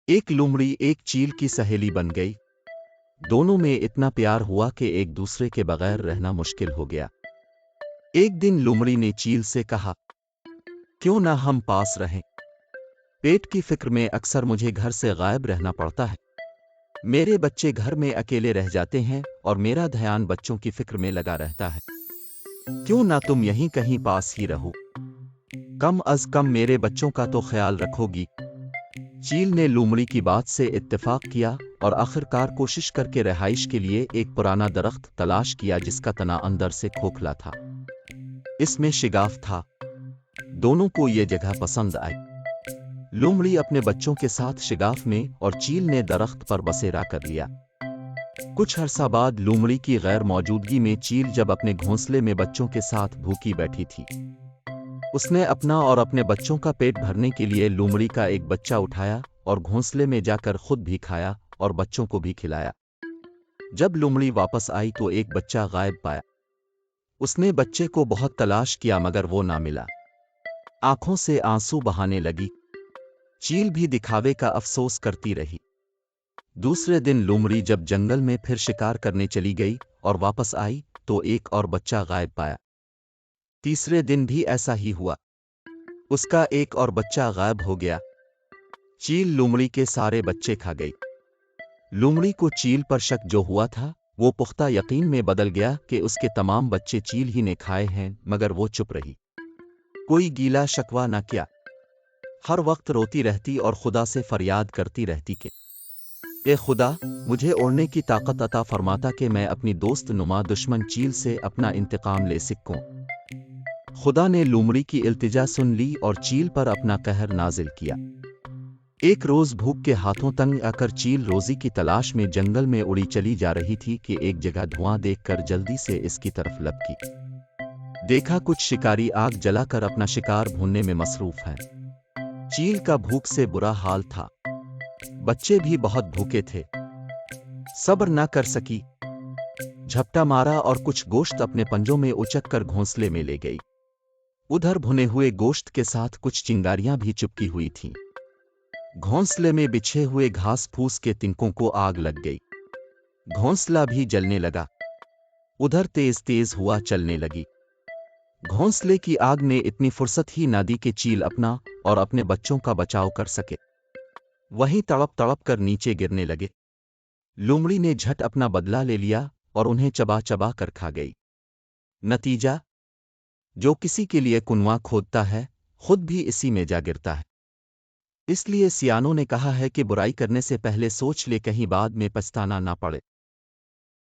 ایک لومڑی ایک چیل کی سہیلی بن گئی۔ دونوں میں اتنا پیار ہوا کہ ایک دوسرے کے بغیر رہنا مشکل ہو گیا۔ ایک دن لومڑی نے چیل سے کہا، کیوں نہ ہم پاس رہیں؟ پیٹ کی فکر میں اکثر مجھے گھر سے غائب رہنا پڑتا ہے۔ میرے بچے گھر میں اکیلے رہ جاتے ہیں اور میرا دھیان بچوں کی فکر میں لگا رہتا ہے۔ کیوں نہ تم یہیں کہیں پاس ہی رہو؟ کم از کم میرے بچوں کا تو خیال رکھو گی۔ چیل نے لومڑی کی بات سے اتفاق کیا اور آخرکار کوشش کر کے رہائش کے لیے ایک پرانا درخت تلاش کیا جس کا تنا اندر سے کھوکھلا تھا۔ اس میں شگاف تھا۔ دونوں کو یہ جگہ پسند آئی۔ لومڑی اپنے بچوں کے ساتھ شگاف میں اور چیل نے درخت پر بسیرا کر لیا۔ کچھ عرصہ بعد لومڑی کی غیر موجودگی میں چیل جب اپنے گھونسلے میں بچوں کے ساتھ بھوکی بیٹھی تھی، اس نے اپنا اور اپنے بچوں کا پیٹ بھرنے کے لیے لومڑی کا ایک بچہ اٹھایا اور گھونسلے میں جا کر خود بھی کھایا اور بچوں کو بھی کھلایا۔ جب لومڑی واپس آئی تو ایک بچہ غائب پایا۔ اس نے بچے کو بہت تلاش کیا مگر وہ نہ ملا۔ آنکھوں سے آنسو بہانے لگی۔ چیل بھی دکھاوے کا افسوس کرتی رہی۔ دوسرے دن لومڑی جب جنگل میں پھر شکار کرنے چلی گئی اور واپس آئی تو ایک اور بچہ غائب پایا۔ تیسرے دن بھی ایسا ہی ہوا۔ اس کا ایک اور بچہ غائب ہو گیا۔ چیل لومڑی کے سارے بچے کھا گئی۔ لومڑی کو چیل پر شک جو ہوا تھا وہ پختہ یقین میں بدل گیا کہ اس کے تمام بچے چیل ہی نے کھائے ہیں، مگر وہ چپ رہی۔ کوئی گیلا شکوہ نہ کیا۔ ہر وقت روتی رہتی اور خدا سے فریاد کرتی رہتی کہ اے خدا، مجھے اوڑھنے کی طاقت عطا فرماتا کہ میں اپنی دوست نما دشمن چیل سے اپنا انتقام لے سکوں۔ خدا نے لومڑی کی التجا سن لی اور چیل پر اپنا قہر نازل کیا۔ ایک روز بھوک کے ہاتھوں تنگ آ کر چیل روزی کی تلاش میں جنگل میں اڑی چلی جا رہی تھی کہ ایک جگہ دھواں دیکھ کر جلدی سے اس کی طرف لپکی۔ دیکھا کچھ شکاری آگ جلا کر اپنا شکار بھوننے میں مصروف ہیں۔ چیل کا بھوک سے برا حال تھا۔ بچے بھی بہت بھوکے تھے۔ صبر نہ کر سکی، جھپٹا مارا اور کچھ گوشت اپنے پنجوں میں اچک کر گھونسلے میں لے گئی۔ ادھر بھنے ہوئے گوشت کے ساتھ کچھ چنگاریاں بھی چپکی ہوئی تھیں۔ گھونسلے میں بچھے ہوئے گھاس پھوس کے تنکوں کو آگ لگ گئی۔ گھونسلہ بھی جلنے لگا۔ ادھر تیز تیز ہوا چلنے لگی۔ گھونسلے کی آگ نے اتنی فرصت ہی نہ دی کہ چیل اپنا اور اپنے بچوں کا بچاؤ کر سکے۔ وہیں تڑپ تڑپ کر نیچے گرنے لگے۔ لومڑی نے جھٹ اپنا بدلہ لے لیا اور انہیں چبا چبا کر کھا گئی۔ نتیجہ، جو کسی کے لیے کنواں کھودتا ہے خود بھی اسی میں جا گرتا ہے۔ اس لیے سیانوں نے کہا ہے کہ برائی کرنے سے پہلے سوچ لے، کہیں بعد میں پچھتانا نہ پڑے۔